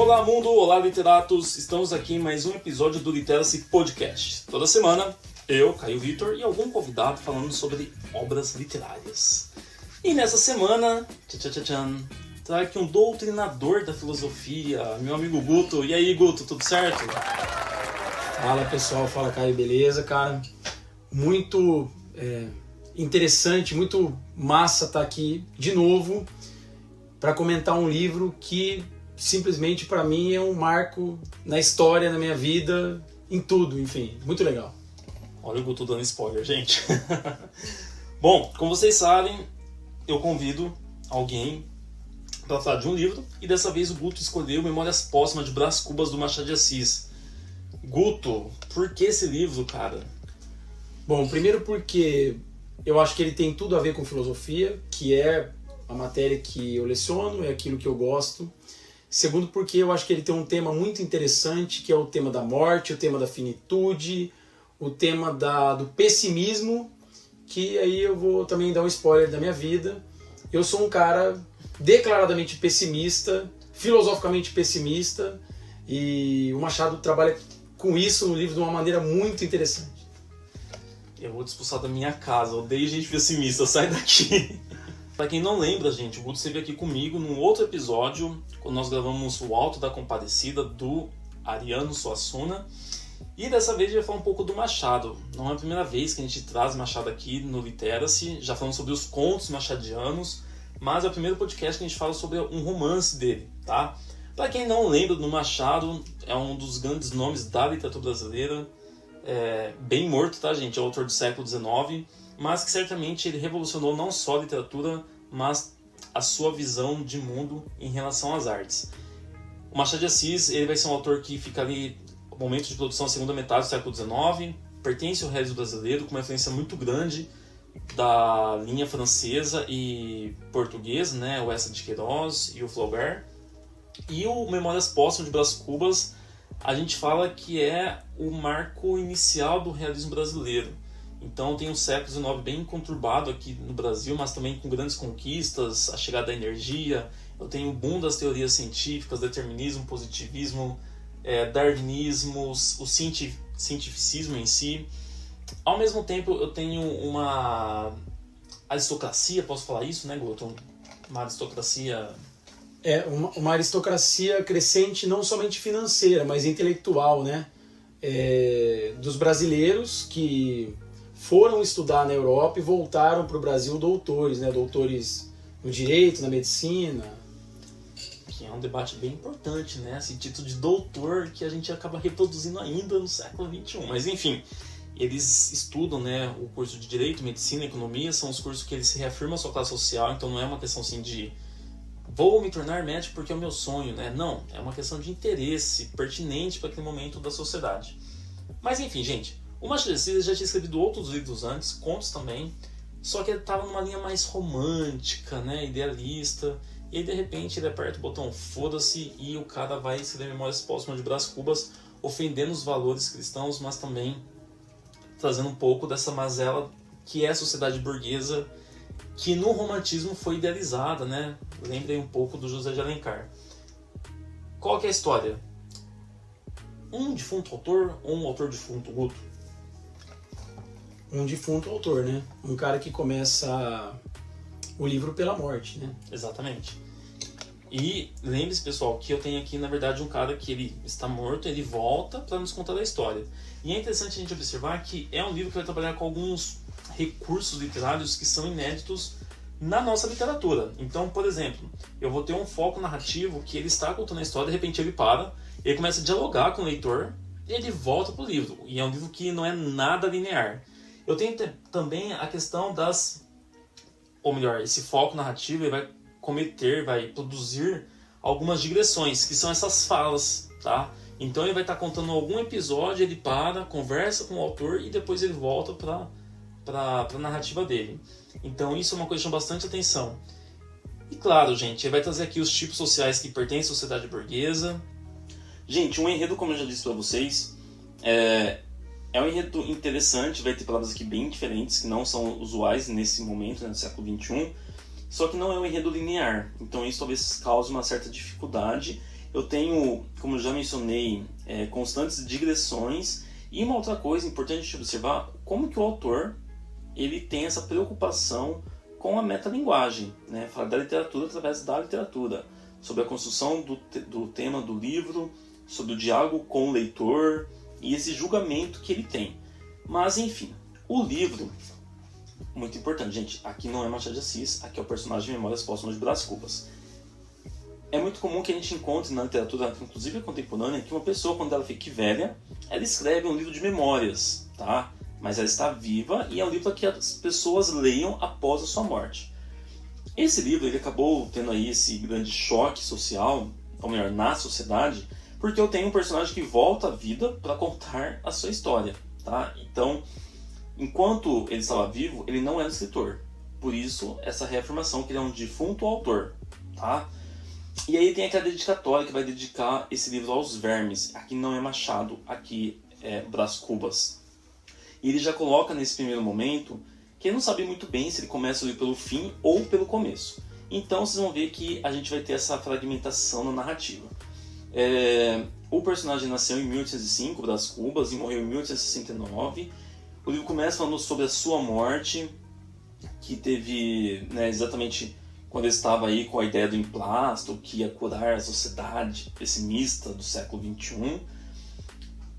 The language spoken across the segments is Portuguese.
Olá mundo, olá literatos, estamos aqui em mais um episódio do Literacy Podcast. Toda semana, eu, Caio Vitor, e algum convidado falando sobre obras literárias. E nessa semana, trago aqui um doutrinador da filosofia, meu amigo Guto. E aí, Guto, tudo certo? Fala pessoal, fala Caio, beleza, cara? Muito interessante, muito massa estar aqui de novo para comentar um livro que simplesmente para mim é um marco na história, na minha vida, em tudo, enfim, muito legal. Olha o Guto dando spoiler, gente. Bom, como vocês sabem, eu convido alguém para falar de um livro e dessa vez o Guto escolheu Memórias Póstumas de Brás Cubas do Machado de Assis. Guto, por que esse livro, cara? Bom, primeiro porque eu acho que ele tem tudo a ver com filosofia, que é a matéria que eu leciono, é aquilo que eu gosto. Segundo porque eu acho que ele tem um tema muito interessante, que é o tema da morte, o tema da finitude, o tema do pessimismo, que aí eu vou também dar um spoiler da minha vida. Eu sou um cara declaradamente pessimista, filosoficamente pessimista, e o Machado trabalha com isso no livro de uma maneira muito interessante. Eu vou te expulsar da minha casa, odeio gente pessimista, sai daqui. Pra quem não lembra, gente, o Guto esteve aqui comigo num outro episódio, quando nós gravamos o Alto da Compadecida, do Ariano Suassuna. E dessa vez a gente vai falar um pouco do Machado. Não é a primeira vez que a gente traz Machado aqui no Literacy, já falamos sobre os contos machadianos, mas é o primeiro podcast que a gente fala sobre um romance dele, tá? Pra quem não lembra do Machado, é um dos grandes nomes da literatura brasileira, bem morto, tá, gente? É o autor do século XIX, mas que certamente ele revolucionou não só a literatura, mas a sua visão de mundo em relação às artes. O Machado de Assis ele vai ser um autor que fica ali no momento de produção da segunda metade do século XIX, pertence ao realismo brasileiro, com uma influência muito grande da linha francesa e portuguesa, né? O Eça de Queiroz e o Flaubert. E o Memórias Póstumas de Brás Cubas, a gente fala que é o marco inicial do realismo brasileiro. Então tem um século XIX bem conturbado aqui no Brasil, mas também com grandes conquistas, a chegada da energia. Eu tenho o boom das teorias científicas, determinismo, positivismo, darwinismo, o cientificismo em si. Ao mesmo tempo eu tenho uma aristocracia, posso falar isso, né, Guto? Uma aristocracia... uma aristocracia crescente não somente financeira, mas intelectual, né? Dos brasileiros que foram estudar na Europa e voltaram para o Brasil doutores, né? Doutores no direito, na medicina. Que é um debate bem importante, né? Esse título de doutor que a gente acaba reproduzindo ainda no século XXI. Mas enfim, eles estudam, né, o curso de direito, medicina, economia, são os cursos que eles se reafirmam a sua classe social, então não é uma questão assim de vou me tornar médico porque é o meu sonho, né? Não, é uma questão de interesse pertinente para aquele momento da sociedade. Mas enfim, gente, o Machado de Assis já tinha escrevido outros livros antes, contos também, só que ele estava numa linha mais romântica, né, idealista, e aí de repente ele aperta o botão foda-se e o cara vai escrever Memórias Póstumas de Brás Cubas, ofendendo os valores cristãos, mas também trazendo um pouco dessa mazela que é a sociedade burguesa, que no romantismo foi idealizada, né? Lembrem um pouco do José de Alencar. Qual que é a história? Um defunto autor ou um autor defunto, Guto? Um defunto autor, né? Um cara que começa o livro pela morte, né? Exatamente. E lembre-se, pessoal, que eu tenho aqui, na verdade, um cara que ele está morto, ele volta para nos contar a história. E é interessante a gente observar que é um livro que vai trabalhar com alguns recursos literários que são inéditos na nossa literatura. Então, por exemplo, eu vou ter um foco narrativo que ele está contando a história, de repente ele para, ele começa a dialogar com o leitor e ele volta para o livro. E é um livro que não é nada linear. Eu tenho também a questão ou melhor, esse foco narrativo ele vai produzir algumas digressões, que são essas falas, tá? Então ele vai estar contando algum episódio, ele para, conversa com o autor e depois ele volta para a narrativa dele. Então isso é uma coisa que chama bastante atenção. E claro, gente, ele vai trazer aqui os tipos sociais que pertencem à sociedade burguesa. Gente, um enredo, como eu já disse para vocês, é um enredo interessante, vai ter palavras aqui bem diferentes, que não são usuais nesse momento, né, do século XXI, só que não é um enredo linear. Então isso talvez cause uma certa dificuldade eu tenho, como já mencionei, constantes digressões. E uma outra coisa importante de observar, como que o autor ele tem essa preocupação com a metalinguagem, né? Falar da literatura através da literatura, sobre a construção do tema do livro, sobre o diálogo com o leitor e esse julgamento que ele tem. Mas, enfim, o livro, muito importante, gente, aqui não é Machado de Assis, aqui é o personagem de Memórias Póstumas de Brás Cubas. É muito comum que a gente encontre na literatura, inclusive contemporânea, que uma pessoa, quando ela fique velha, ela escreve um livro de memórias, tá? Mas ela está viva e é um livro que as pessoas leiam após a sua morte. Esse livro ele acabou tendo aí esse grande choque social, ou melhor, na sociedade, porque eu tenho um personagem que volta à vida para contar a sua história, tá? Então, enquanto ele estava vivo, ele não era escritor. Por isso, essa reafirmação que ele é um defunto autor, tá? E aí tem aquela dedicatória que vai dedicar esse livro aos vermes. Aqui não é Machado, aqui é Brás Cubas. E ele já coloca nesse primeiro momento que ele não sabe muito bem se ele começa o livro pelo fim ou pelo começo. Então vocês vão ver que a gente vai ter essa fragmentação na narrativa. O personagem nasceu em 1805, Brás Cubas, e morreu em 1869. O livro começa falando sobre a sua morte, que teve, né, exatamente quando ele estava aí com a ideia do emplasto, que ia curar a sociedade pessimista do século XXI.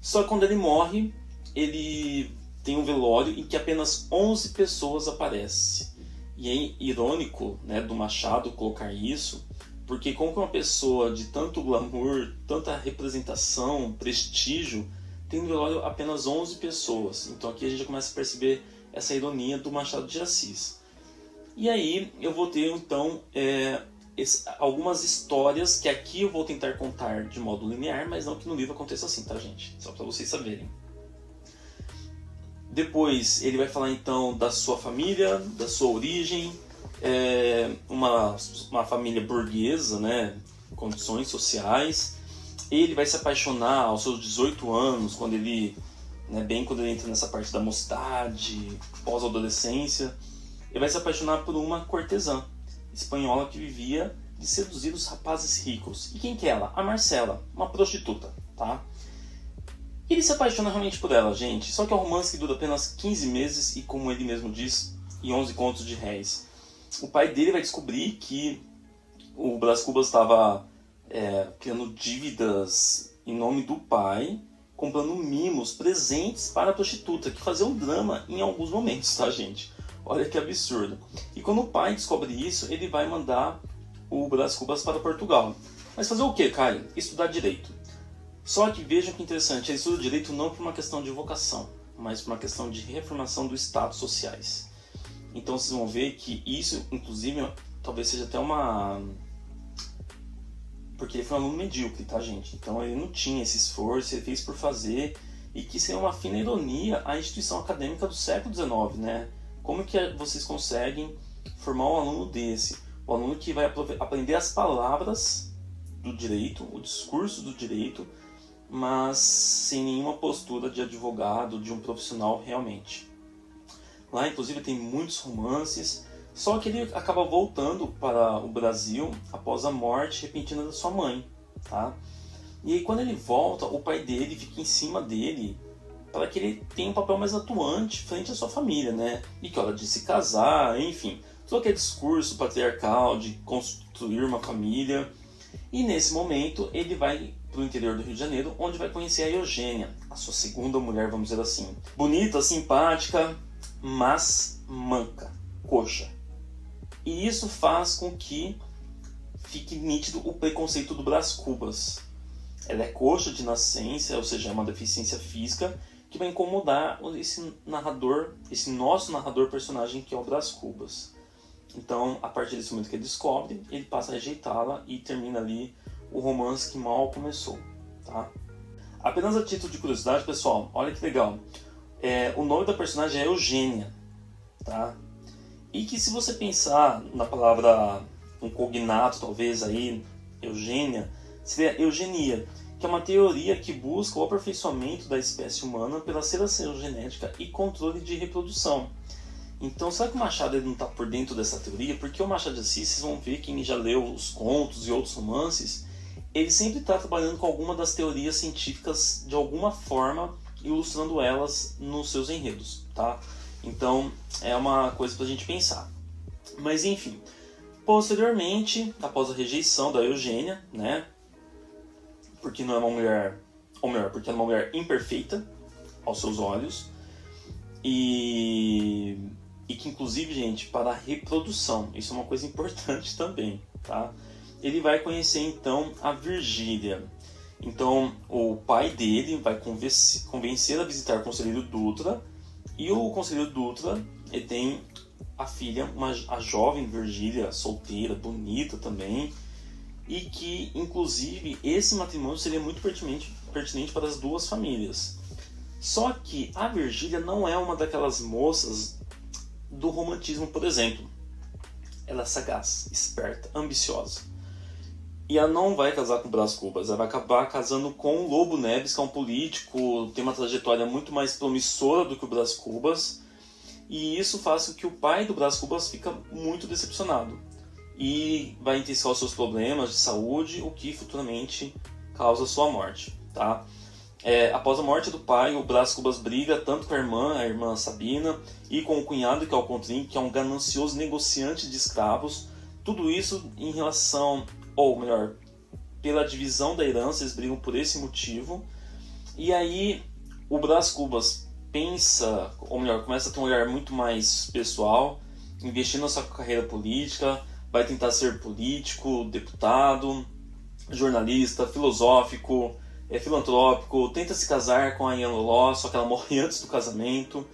Só que quando ele morre, ele tem um velório em que apenas 11 pessoas aparecem. E é irônico, né, do Machado colocar isso, porque como que uma pessoa de tanto glamour, tanta representação, prestígio, tem no velório apenas 11 pessoas. Então aqui a gente já começa a perceber essa ironia do Machado de Assis. E aí eu vou ter então algumas histórias que aqui eu vou tentar contar de modo linear, mas não que no livro aconteça assim, tá, gente? Só para vocês saberem. Depois ele vai falar então da sua família, da sua origem, uma família burguesa, né, condições sociais. Ele vai se apaixonar aos seus 18 anos, quando ele entra nessa parte da mocidade, pós-adolescência. Ele vai se apaixonar por uma cortesã espanhola que vivia de seduzir os rapazes ricos. E quem que é ela? A Marcela, uma prostituta, tá? Ele se apaixona realmente por ela, gente. Só que é um romance que dura apenas 15 meses e, como ele mesmo diz, e 11 contos de réis. O pai dele vai descobrir que o Brás Cubas estava criando dívidas em nome do pai, comprando mimos, presentes para a prostituta, que fazia um drama em alguns momentos, tá, gente? Olha que absurdo. E quando o pai descobre isso, ele vai mandar o Brás Cubas para Portugal. Mas fazer o quê, Caio? Estudar direito. Só que vejam que interessante, ele estuda direito não por uma questão de vocação, mas por uma questão de reformação dos status sociais. Então vocês vão ver que isso, inclusive, talvez seja até uma... Porque ele foi um aluno medíocre, tá, gente? Então ele não tinha esse esforço, ele fez por fazer, e que seria uma fina ironia à instituição acadêmica do século XIX, né? Como que vocês conseguem formar um aluno desse? Um aluno que vai aprender as palavras do direito, o discurso do direito, mas sem nenhuma postura de advogado, de um profissional realmente. Lá, inclusive, tem muitos romances, só que ele acaba voltando para o Brasil após a morte repentina da sua mãe, tá? E aí, quando ele volta, o pai dele fica em cima dele para que ele tenha um papel mais atuante frente à sua família, né? E que hora de se casar, enfim, todo aquele discurso patriarcal de construir uma família. E nesse momento, ele vai para o interior do Rio de Janeiro, onde vai conhecer a Eugênia, a sua segunda mulher, vamos dizer assim. Bonita, simpática, mas manca, coxa. E isso faz com que fique nítido o preconceito do Brás Cubas. Ela é coxa de nascença, ou seja, é uma deficiência física que vai incomodar esse narrador, esse nosso narrador personagem que é o Brás Cubas. Então, a partir desse momento que ele descobre, ele passa a rejeitá-la e termina ali o romance que mal começou, tá? Apenas a título de curiosidade, pessoal, olha que legal. O nome da personagem é Eugênia, tá? E que se você pensar na palavra, um cognato talvez aí, Eugênia, seria eugenia, que é uma teoria que busca o aperfeiçoamento da espécie humana pela seleção genética e controle de reprodução. Então, será que o Machado ele não está por dentro dessa teoria? Porque o Machado de Assis, vocês vão ver, quem já leu os contos e outros romances, ele sempre está trabalhando com alguma das teorias científicas de alguma forma, ilustrando elas nos seus enredos, tá? Então é uma coisa pra gente pensar. Mas enfim, posteriormente, após a rejeição da Eugênia, né? Porque não é uma mulher, ou melhor, porque é uma mulher imperfeita aos seus olhos, e que inclusive, gente, para a reprodução, isso é uma coisa importante também, tá? Ele vai conhecer então a Virgília. Então o pai dele vai convencer a visitar o conselheiro Dutra, e o conselheiro Dutra, ele tem a filha, a jovem Virgília, solteira, bonita também, e que inclusive esse matrimônio seria muito pertinente para as duas famílias. Só que a Virgília não é uma daquelas moças do romantismo, por exemplo. Ela é sagaz, esperta, ambiciosa. E ela não vai casar com o Brás Cubas, ela vai acabar casando com o Lobo Neves, que é um político, tem uma trajetória muito mais promissora do que o Brás Cubas. E isso faz com que o pai do Brás Cubas fica muito decepcionado. E vai intensificar os seus problemas de saúde, o que futuramente causa sua morte, tá? Após a morte do pai, o Brás Cubas briga tanto com a irmã Sabina, e com o cunhado, que é o Contrim, que é um ganancioso negociante de escravos. Tudo isso em relação, ou melhor, pela divisão da herança, eles brigam por esse motivo. E aí o Brás Cubas pensa, ou melhor, começa a ter um olhar muito mais pessoal, investindo na sua carreira política, vai tentar ser político, deputado, jornalista, filosófico, filantrópico, tenta se casar com a Ian Loló, só que ela morre antes do casamento.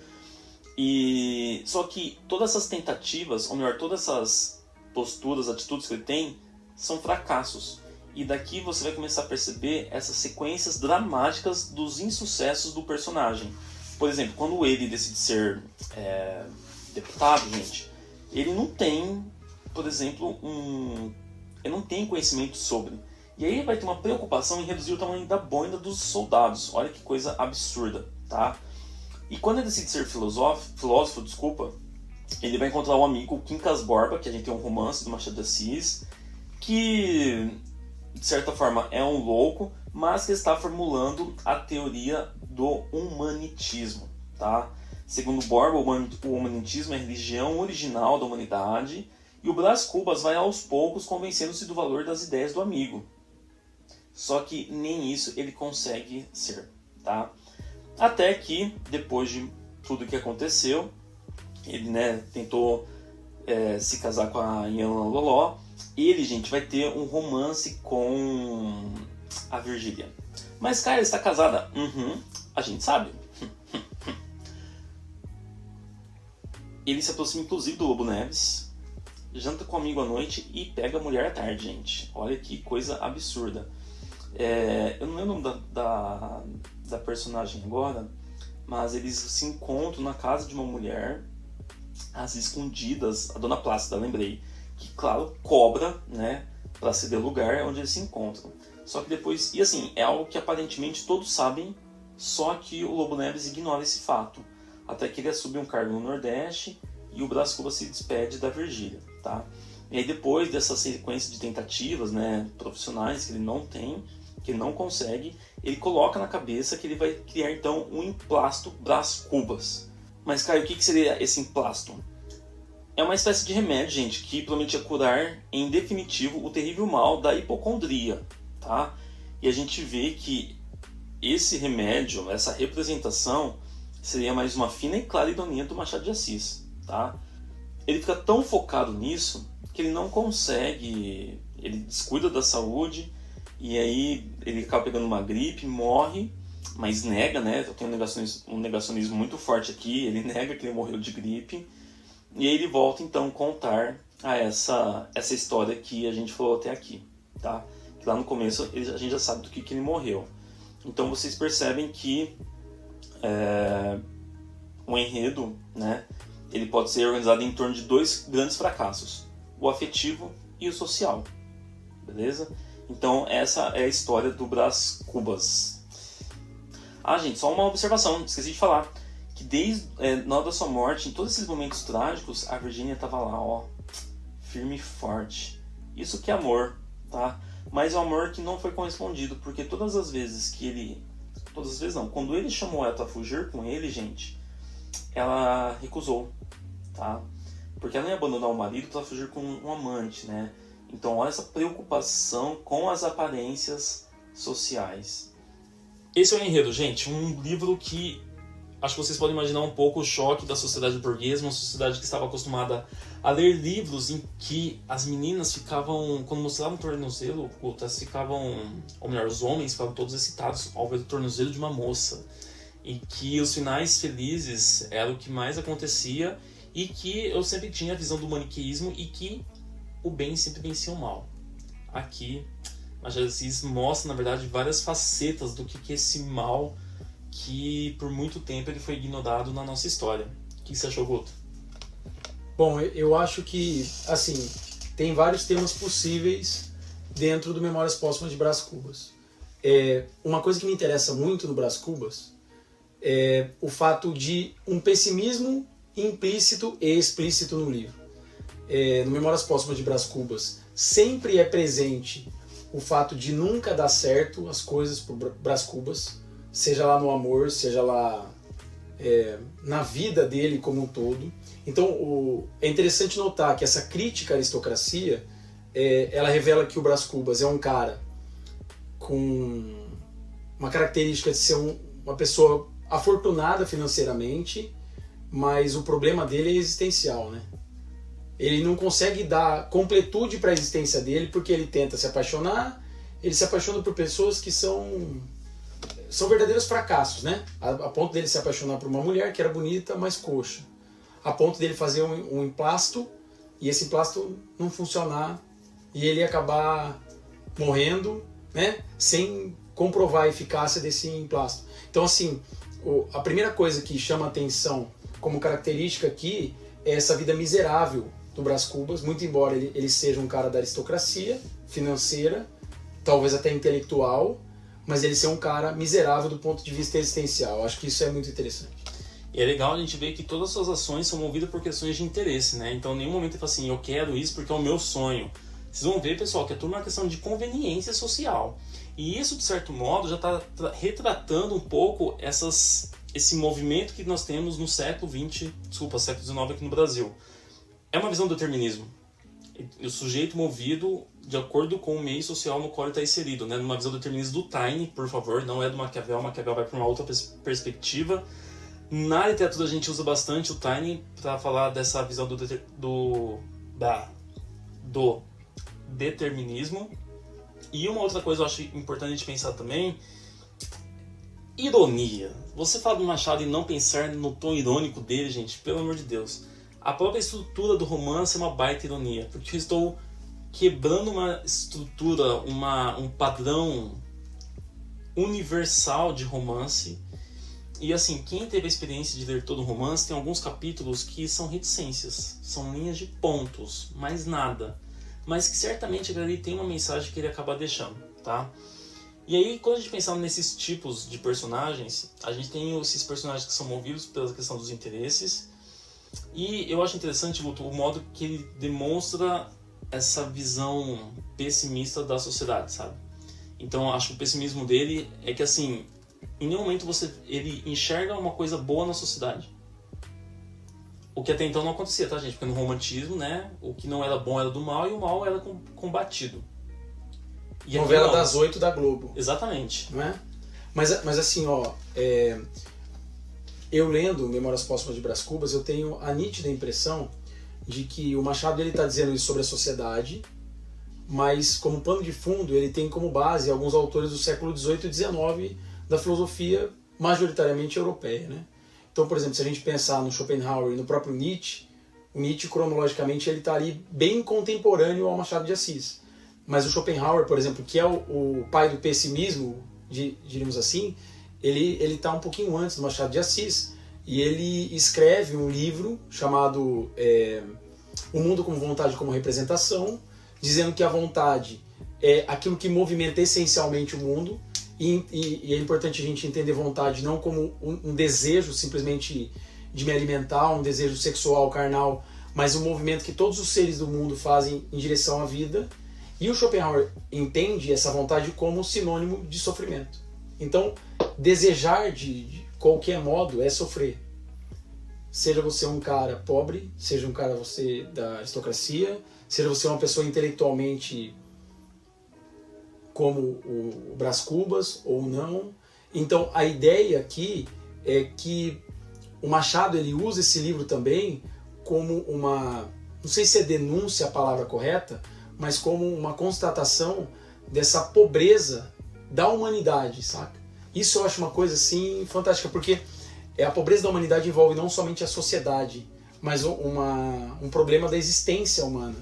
E só que todas essas tentativas, ou melhor, todas essas posturas, atitudes que ele tem, são fracassos. E daqui você vai começar a perceber essas sequências dramáticas dos insucessos do personagem. Por exemplo, quando ele decide ser deputado, gente, ele não tem, por exemplo, ele não tem conhecimento sobre. E aí vai ter uma preocupação em reduzir o tamanho da boina dos soldados. Olha que coisa absurda, tá? E quando ele decide ser filósofo, ele vai encontrar um amigo, o Quincas Borba, que a gente tem um romance do Machado de Assis, que de certa forma é um louco, mas que está formulando a teoria do humanitismo, tá? Segundo Borba, o humanitismo é a religião original da humanidade, e o Brás Cubas vai aos poucos convencendo-se do valor das ideias do amigo. Só que nem isso ele consegue ser, tá? Até que, depois de tudo que aconteceu, ele, tentou se casar com a Ian Loló. Ele, gente, vai ter um romance com a Virgília. Mas, cara, está casada? A gente sabe. Ele se aproxima, inclusive, do Lobo Neves, janta com um amigo à noite e pega a mulher à tarde, gente. Olha que coisa absurda. Eu não lembro o nome da personagem agora, mas eles se encontram na casa de uma mulher, às escondidas, a Dona Plácida, lembrei, que, claro, cobra, para ceder lugar onde eles se encontram. Só que depois, e assim, é algo que aparentemente todos sabem, só que o Lobo Neves ignora esse fato, até que ele assume um cargo no Nordeste e o Brás Cubas se despede da Virgília, tá? E aí depois dessa sequência de tentativas, profissionais que ele não tem, que ele não consegue, ele coloca na cabeça que ele vai criar então um emplasto Brás Cubas. Mas, Caio, o que seria esse emplasto? É uma espécie de remédio, gente, que prometia curar em definitivo o terrível mal da hipocondria, tá? E a gente vê que esse remédio, essa representação, seria mais uma fina e clara ironia do Machado de Assis, tá? Ele fica tão focado nisso que ele não consegue, ele descuida da saúde, e aí ele acaba pegando uma gripe, morre, mas nega, tem um negacionismo muito forte aqui, ele nega que ele morreu de gripe, e aí ele volta então a contar essa história que a gente falou até aqui, tá? Que lá no começo a gente já sabe do que ele morreu. Então vocês percebem que o enredo, ele pode ser organizado em torno de dois grandes fracassos, o afetivo e o social, beleza? Então essa é a história do Brás Cubas. Gente, só uma observação, esqueci de falar, que desde na hora da sua morte, em todos esses momentos trágicos, a Virgínia estava lá, firme e forte. Isso que é amor, tá? mas é um amor que não foi correspondido, porque todas as vezes que ele... Todas as vezes não, quando ele chamou ela pra fugir com ele, gente, ela recusou, tá? Porque ela não ia abandonar o marido pra fugir com um amante, né? Então olha essa preocupação com as aparências sociais. Esse é o enredo, gente. Um livro que acho que vocês podem imaginar um pouco o choque da sociedade burguesa, uma sociedade que estava acostumada a ler livros em que as meninas ficavam, quando mostravam o tornozelo, elas ficavam, ou melhor, os homens ficavam todos excitados ao ver o tornozelo de uma moça. E que os finais felizes era o que mais acontecia e que eu sempre tinha a visão do maniqueísmo e que o bem sempre vencia o mal. Aqui, Machado de Assis mostra, na verdade, várias facetas do que é esse mal que por muito tempo ele foi ignorado na nossa história. O que você achou, Guto? Bom, eu acho que, assim, tem vários temas possíveis dentro do Memórias Póstumas de Brás Cubas. Uma coisa que me interessa muito no Brás Cubas é o fato de um pessimismo implícito e explícito no livro. No Memórias Póstumas de Brás Cubas sempre é presente o fato de nunca dar certo as coisas por Brás Cubas, seja lá no amor, seja lá na vida dele como um todo. Então é interessante notar que essa crítica à aristocracia ela revela que o Brás Cubas é um cara com uma característica de ser uma pessoa afortunada financeiramente, mas o problema dele é existencial, né? Ele não consegue dar completude para a existência dele porque ele tenta se apaixonar, ele se apaixona por pessoas que são verdadeiros fracassos, né? A ponto dele se apaixonar por uma mulher que era bonita, mas coxa. A ponto dele fazer um emplasto e esse emplasto não funcionar e ele acabar morrendo, né? Sem comprovar a eficácia desse emplasto. Então, assim, a primeira coisa que chama atenção como característica aqui é essa vida miserável do Brás Cubas, muito embora ele seja um cara da aristocracia financeira, talvez até intelectual, mas ele ser um cara miserável do ponto de vista existencial. Acho que isso é muito interessante. E é legal a gente ver que todas as suas ações são movidas por questões de interesse, né? Então, em nenhum momento ele fala assim, eu quero isso porque é o meu sonho. Vocês vão ver, pessoal, que é tudo uma questão de conveniência social. E isso, de certo modo, já está retratando um pouco esse movimento que nós temos no século XIX aqui no Brasil. É uma visão do determinismo. O sujeito movido de acordo com o meio social no qual ele está inserido, né? Numa visão determinista do Taine, por favor, não é do Maquiavel. Maquiavel vai para uma outra perspectiva. Na literatura a gente usa bastante o Taine para falar dessa visão do determinismo. E uma outra coisa eu acho importante a gente pensar também, ironia. Você fala do Machado e não pensar no tom irônico dele, gente, pelo amor de Deus. A própria estrutura do romance é uma baita ironia, porque eu estou quebrando uma estrutura, um padrão universal de romance. E assim, quem teve a experiência de ler todo o romance, tem alguns capítulos que são reticências, são linhas de pontos, mais nada. Mas que certamente ali tem uma mensagem que ele acaba deixando, tá? E aí, quando a gente pensar nesses tipos de personagens, a gente tem esses personagens que são movidos pela questão dos interesses. E eu acho interessante, Guto, o modo que ele demonstra essa visão pessimista da sociedade, sabe? Então, acho que o pessimismo dele é que, assim, em nenhum momento ele enxerga uma coisa boa na sociedade. O que até então não acontecia, tá, gente? Porque no romantismo, né, o que não era bom era do mal e o mal era combatido. E novela das 8 da Globo. Exatamente. Não é? Mas assim, ó, eu lendo Memórias Póstumas de Brás Cubas, eu tenho a nítida impressão de que o Machado está dizendo isso sobre a sociedade, mas como pano de fundo ele tem como base alguns autores do século XVIII e XIX da filosofia majoritariamente europeia, né? Então, por exemplo, se a gente pensar no Schopenhauer e no próprio Nietzsche, o Nietzsche cronologicamente ele está ali bem contemporâneo ao Machado de Assis. Mas o Schopenhauer, por exemplo, que é o pai do pessimismo, diríamos assim, ele está um pouquinho antes do Machado de Assis, e ele escreve um livro chamado O Mundo como Vontade como Representação, dizendo que a vontade é aquilo que movimenta essencialmente o mundo, e é importante a gente entender vontade não como um desejo simplesmente de me alimentar, um desejo sexual, carnal, mas um movimento que todos os seres do mundo fazem em direção à vida, E o Schopenhauer entende essa vontade como sinônimo de sofrimento. Então, desejar de qualquer modo é sofrer. Seja você um cara pobre, seja um cara você da aristocracia, seja você uma pessoa intelectualmente como o Brás Cubas ou não. Então, a ideia aqui é que o Machado ele usa esse livro também como uma, não sei se é denúncia a palavra correta, mas como uma constatação dessa pobreza da humanidade, saca? Isso eu acho uma coisa assim fantástica, porque a pobreza da humanidade envolve não somente a sociedade, mas um problema da existência humana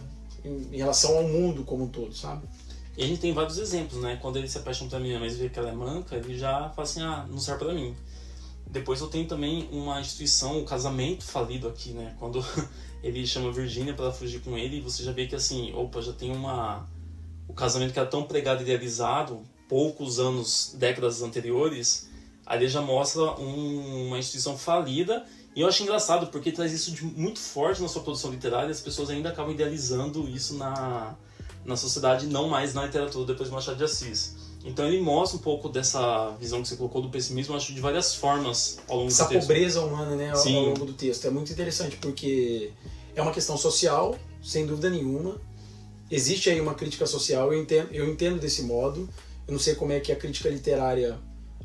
em relação ao mundo como um todo, sabe? E a gente tem vários exemplos, né? Quando ele se apaixona pela menina, mas vê que ela é manca, ele já fala assim, não serve pra mim. Depois eu tenho também uma instituição, o casamento falido aqui, né? Quando ele chama a Virgínia para fugir com ele, você já vê que assim, opa, já tem o casamento que era tão pregado e idealizado, poucos anos, décadas anteriores, ali já mostra uma instituição falida. E eu acho engraçado, porque traz isso muito forte na sua produção literária, e as pessoas ainda acabam idealizando isso na sociedade, não mais na literatura depois do Machado de Assis. Então ele mostra um pouco dessa visão que você colocou do pessimismo, eu acho, de várias formas ao longo do texto. Essa pobreza humana, né, ao Sim. longo do texto. É muito interessante porque é uma questão social, sem dúvida nenhuma. Existe aí uma crítica social, eu entendo desse modo. Eu não sei como é que a crítica literária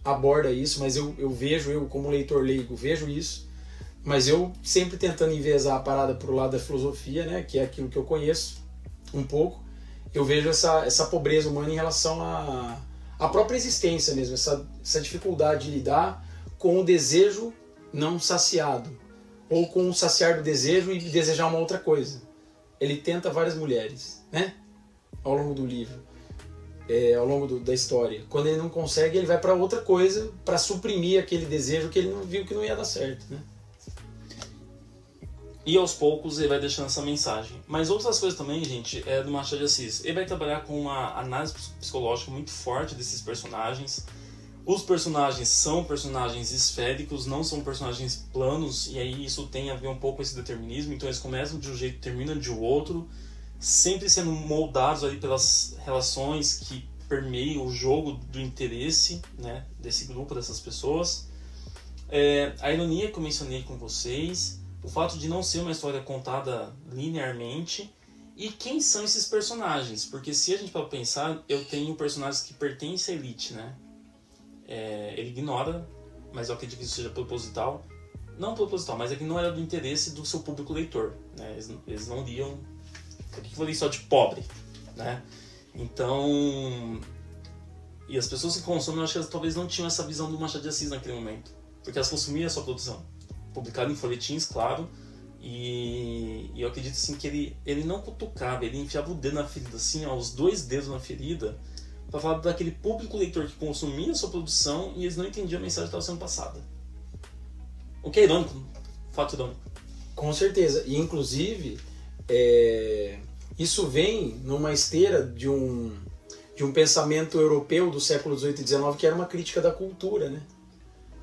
aborda isso, mas eu vejo, eu como leitor leigo, vejo isso. Mas eu sempre tentando enviesar a parada pro lado da filosofia, né, que é aquilo que eu conheço um pouco. Eu vejo essa pobreza humana em relação à própria existência mesmo, essa dificuldade de lidar com o desejo não saciado, ou com o saciar do desejo e desejar uma outra coisa. Ele tenta várias mulheres, né? Ao longo do livro, ao longo da história. Quando ele não consegue, ele vai para outra coisa para suprimir aquele desejo que ele não viu que não ia dar certo, né? E aos poucos ele vai deixando essa mensagem. Mas outras coisas também, gente, é do Machado de Assis. Ele vai trabalhar com uma análise psicológica muito forte desses personagens. Os personagens são personagens esféricos, não são personagens planos, e aí isso tem a ver um pouco com esse determinismo. Então eles começam de um jeito e terminam de outro, sempre sendo moldados ali pelas relações que permeiam o jogo do interesse, né, desse grupo, dessas pessoas. A ironia que eu mencionei com vocês, o fato de não ser uma história contada linearmente, e quem são esses personagens? Porque se a gente for pensar, eu tenho personagens que pertencem à elite, né? Ele ignora, mas eu acredito que isso seja proposital. Não proposital, mas é que não era do interesse do seu público leitor, né? Eles não liam, por que eu falei só de pobre, né? Então, e as pessoas que consomem, eu acho que elas talvez não tinham essa visão do Machado de Assis naquele momento, porque elas consumiam a sua produção, publicado em folhetins, claro, e eu acredito assim que ele não cutucava, ele enfiava o dedo na ferida, assim, ó, os 2 dedos na ferida, para falar daquele público leitor que consumia a sua produção e eles não entendiam a mensagem que estava sendo passada. O que é irônico, fato irônico. Com certeza, e inclusive isso vem numa esteira de um pensamento europeu do século XVIII e XIX, que era uma crítica da cultura, né?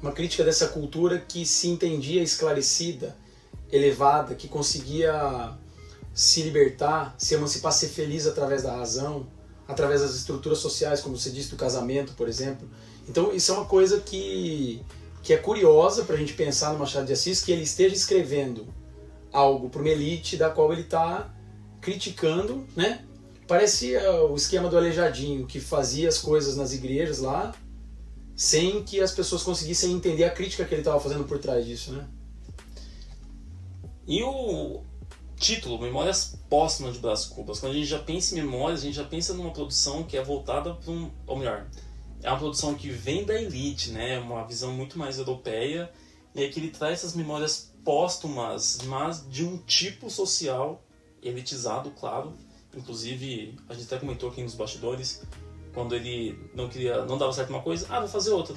Uma crítica dessa cultura que se entendia esclarecida, elevada, que conseguia se libertar, se emancipar, ser feliz através da razão, através das estruturas sociais, como você disse, do casamento, por exemplo. Então isso é uma coisa que é curiosa para a gente pensar no Machado de Assis, que ele esteja escrevendo algo para uma elite da qual ele está criticando, né? Parece o esquema do Aleijadinho, que fazia as coisas nas igrejas lá, sem que as pessoas conseguissem entender a crítica que ele estava fazendo por trás disso, né? E o título, Memórias Póstumas de Brás Cubas, quando a gente já pensa em memórias, a gente já pensa numa produção que é voltada para ou melhor, é uma produção que vem da elite, né? Uma visão muito mais europeia, e aqui ele traz essas memórias póstumas, mas de um tipo social elitizado, claro. Inclusive, a gente até comentou aqui nos bastidores, quando ele não dava certo uma coisa, vou fazer outra.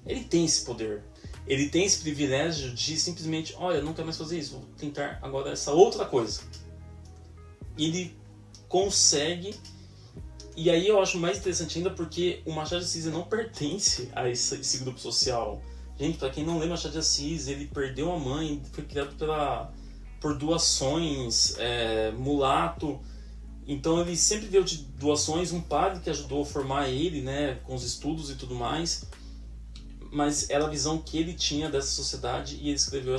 Ele tem esse poder. Ele tem esse privilégio de simplesmente, olha, não quero mais fazer isso, vou tentar agora essa outra coisa. E ele consegue, e aí eu acho mais interessante ainda porque o Machado de Assis não pertence a esse grupo social. Gente, pra quem não lembra, Machado de Assis, ele perdeu a mãe, foi criado por doações, mulato. Então ele sempre deu de doações, um padre que ajudou a formar ele, né, com os estudos e tudo mais, mas era a visão que ele tinha dessa sociedade e ele escreveu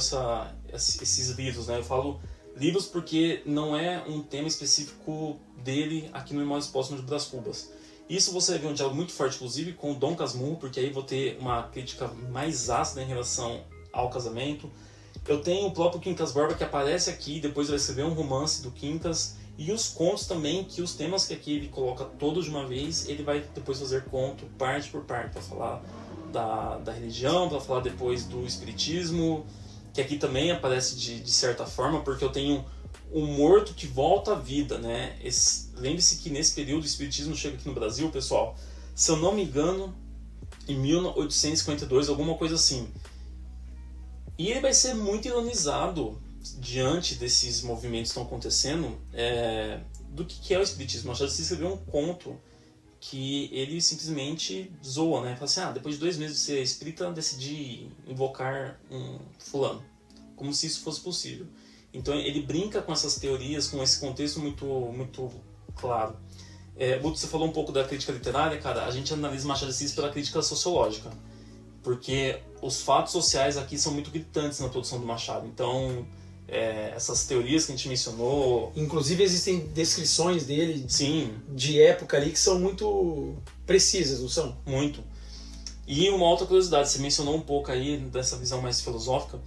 esses livros, né? Eu falo livros porque não é um tema específico dele aqui no Memórias Póstumas de Brás Cubas. Isso você vai ver um diálogo muito forte, inclusive, com o Dom Casmurro, porque aí vou ter uma crítica mais ácida em relação ao casamento. Eu tenho o próprio Quincas Borba que aparece aqui, depois vai escrever um romance do Quincas, e os contos também, que os temas que aqui ele coloca todos de uma vez, ele vai depois fazer conto parte por parte, para falar da religião, para falar depois do espiritismo, que aqui também aparece de certa forma, porque eu tenho um morto que volta à vida, né? Lembre-se que nesse período o espiritismo chega aqui no Brasil, pessoal, se eu não me engano, em 1852, alguma coisa assim. E ele vai ser muito ironizado diante desses movimentos que estão acontecendo, do que é o espiritismo. Machado de Assis escreveu um conto que ele simplesmente zoa, né? Fala assim, depois de 2 meses de ser espírita, decidi invocar um fulano. Como se isso fosse possível. Então ele brinca com essas teorias, com esse contexto muito, muito claro. Guto, você falou um pouco da crítica literária, cara. A gente analisa Machado de Assis pela crítica sociológica. Porque os fatos sociais aqui são muito gritantes na produção do Machado. Então, essas teorias que a gente mencionou... Inclusive existem descrições dele Sim. de época ali que são muito precisas, não são? Muito. E uma outra curiosidade, você mencionou um pouco aí dessa visão mais filosófica.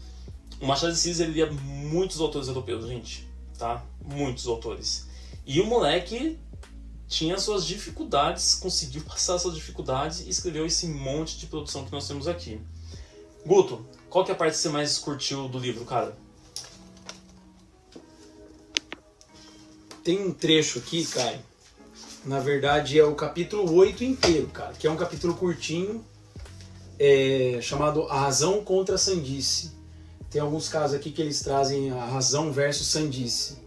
O Machado de Assis, ele lia muitos autores europeus, gente. Tá? Muitos autores. E o moleque tinha suas dificuldades, conseguiu passar suas dificuldades e escreveu esse monte de produção que nós temos aqui. Guto, qual que é a parte que você mais curtiu do livro, cara? Tem um trecho aqui, Caio, na verdade é o capítulo 8 inteiro, cara, que é um capítulo curtinho, chamado A Razão contra a Sandice. Tem alguns casos aqui que eles trazem a razão versus sandice,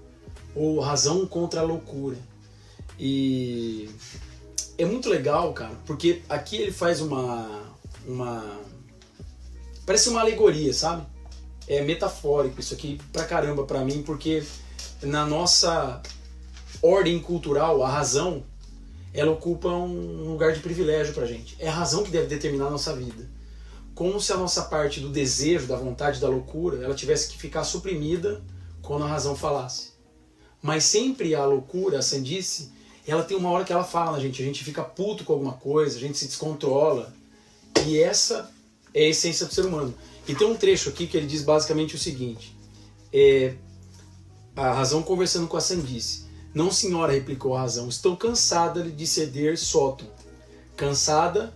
ou razão contra a loucura. E é muito legal, cara, porque aqui ele faz parece uma alegoria, sabe? É metafórico isso aqui pra caramba pra mim, porque na nossa ordem cultural, a razão, ela ocupa um lugar de privilégio pra gente. É a razão que deve determinar a nossa vida. Como se a nossa parte do desejo, da vontade, da loucura, ela tivesse que ficar suprimida quando a razão falasse. Mas sempre a loucura, a sandice, ela tem uma hora que ela fala, a gente fica puto com alguma coisa, a gente se descontrola. E essa é a essência do ser humano. E tem um trecho aqui que ele diz basicamente o seguinte, a razão conversando com a sandice. Não, senhora, replicou a razão, estou cansada de ceder sótão. Cansada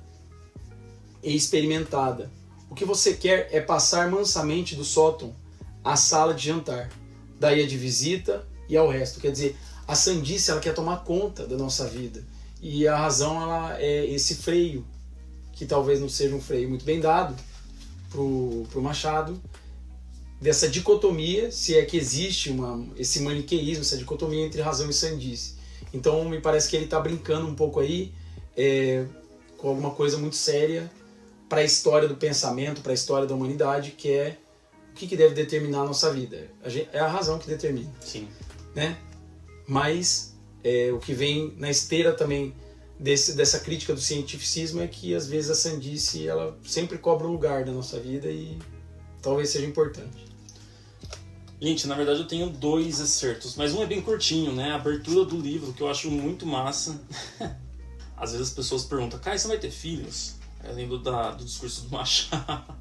e experimentada. O que você quer é passar mansamente do sótão à sala de jantar, daí a de visita e ao resto. Quer dizer, a sandice, ela quer tomar conta da nossa vida. E a razão, ela é esse freio, que talvez não seja um freio muito bem dado pro Machado, dessa dicotomia, se é que existe esse maniqueísmo, essa dicotomia entre razão e sandice. Então me parece que ele está brincando um pouco aí com alguma coisa muito séria para a história do pensamento, para a história da humanidade, que é o que deve determinar a nossa vida. É a razão que determina. Sim. Né? Mas o que vem na esteira também dessa crítica do cientificismo é que às vezes a sandice, ela sempre cobra um lugar da nossa vida e talvez seja importante. Gente, na verdade eu tenho 2 excertos, mas um é bem curtinho, né? A abertura do livro, que eu acho muito massa. Às vezes as pessoas perguntam, Caio, você vai ter filhos? Eu lembro do discurso do Machado.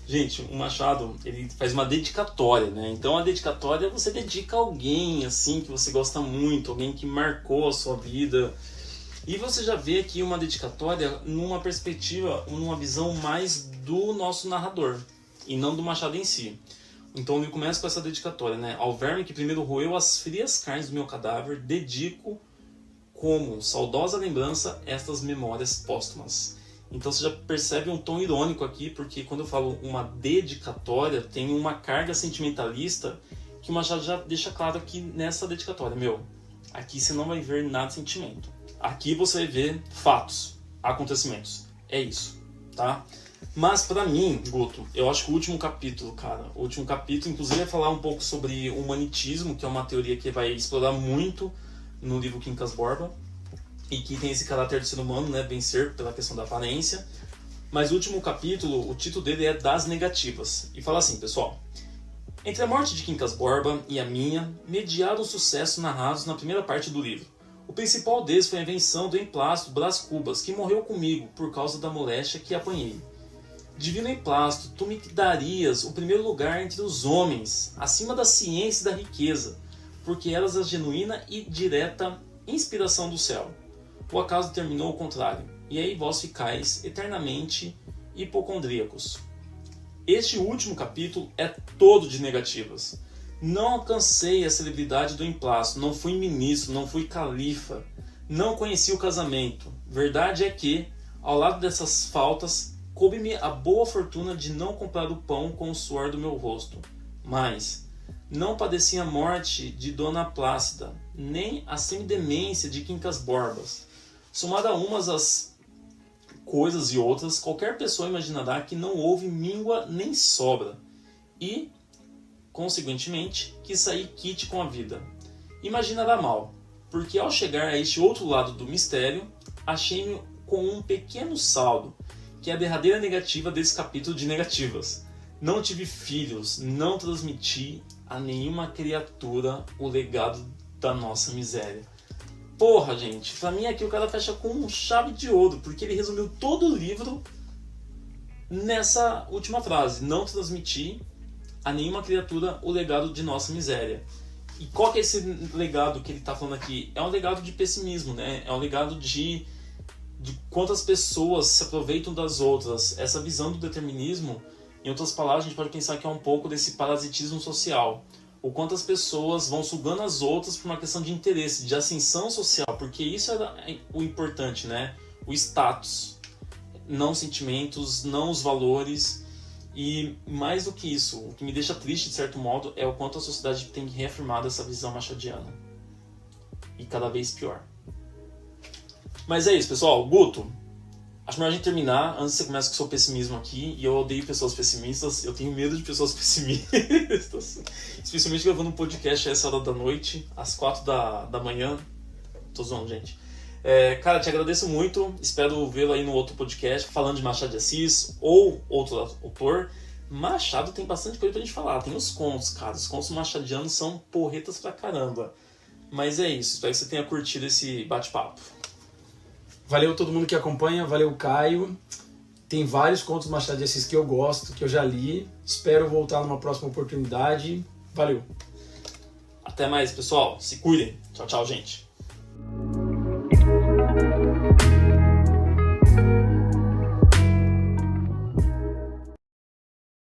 Gente, o Machado, ele faz uma dedicatória, né? Então a dedicatória você dedica a alguém, assim, que você gosta muito, alguém que marcou a sua vida. E você já vê aqui uma dedicatória numa perspectiva, numa visão mais do nosso narrador, e não do Machado em si. Então ele começa com essa dedicatória, né? Ao verme que primeiro roeu as frias carnes do meu cadáver, dedico como saudosa lembrança estas memórias póstumas. Então você já percebe um tom irônico aqui, porque quando eu falo uma dedicatória, tem uma carga sentimentalista que o Machado já deixa claro aqui nessa dedicatória. Aqui você não vai ver nada de sentimento. Aqui você vai ver fatos, acontecimentos. É isso, tá? Mas pra mim, Guto, eu acho que o último capítulo, cara, o último capítulo, inclusive, vai falar um pouco sobre o humanitismo, que é uma teoria que vai explorar muito no livro Quincas Borba, e que tem esse caráter do ser humano, né, vencer pela questão da aparência. Mas o último capítulo, o título dele é Das Negativas, e fala assim, pessoal: entre a morte de Quincas Borba e a minha, mediaram os sucessos narrados na primeira parte do livro. O principal deles foi a invenção do emplasto Brás Cubas, que morreu comigo por causa da moléstia que apanhei. Divino emplasto, tu me darias o primeiro lugar entre os homens, acima da ciência e da riqueza, porque eras a genuína e direta inspiração do céu. O acaso determinou o contrário, e aí vós ficais eternamente hipocondríacos. Este último capítulo é todo de negativas. Não alcancei a celebridade do emplasto, não fui ministro, não fui califa, não conheci o casamento. Verdade é que, ao lado dessas faltas, coube-me a boa fortuna de não comprar o pão com o suor do meu rosto. Mas não padeci a morte de Dona Plácida, nem a semidemência de Quincas Borbas. Somada a umas as coisas e outras, qualquer pessoa imaginará que não houve míngua nem sobra, e, consequentemente, que saí quite com a vida. Imaginará mal, porque ao chegar a este outro lado do mistério, achei-me com um pequeno saldo, que é a derradeira negativa desse capítulo de negativas. Não tive filhos, não transmiti a nenhuma criatura o legado da nossa miséria. Porra, gente, pra mim aqui o cara fecha com chave de ouro, porque ele resumiu todo o livro nessa última frase: não transmiti a nenhuma criatura o legado de nossa miséria. E qual que é esse legado que ele está falando aqui? É um legado de pessimismo, né? É um legado de quantas pessoas se aproveitam das outras. Essa visão do determinismo, em outras palavras, a gente pode pensar que é um pouco desse parasitismo social. O quanto as pessoas vão sugando as outras por uma questão de interesse, de ascensão social, porque isso é o importante, né? O status, não os sentimentos, não os valores. E mais do que isso, o que me deixa triste, de certo modo, é o quanto a sociedade tem reafirmado essa visão machadiana. E cada vez pior. Mas é isso, pessoal. Guto, acho melhor a gente terminar antes que você comece com o seu pessimismo aqui. E eu odeio pessoas pessimistas, eu tenho medo de pessoas pessimistas. Especialmente gravando um podcast a essa hora da noite, às 4 da manhã. Tô zoando, gente. Cara, te agradeço muito. Espero vê-lo aí no outro podcast, falando de Machado de Assis ou outro autor. Machado tem bastante coisa pra gente falar. Tem os contos, cara. Os contos machadianos são porretas pra caramba. Mas é isso. Espero que você tenha curtido esse bate-papo. Valeu todo mundo que acompanha, valeu Caio. Tem vários contos do Machado de Assis que eu gosto, que eu já li. Espero voltar numa próxima oportunidade. Valeu. Até mais, pessoal. Se cuidem. Tchau, tchau, gente.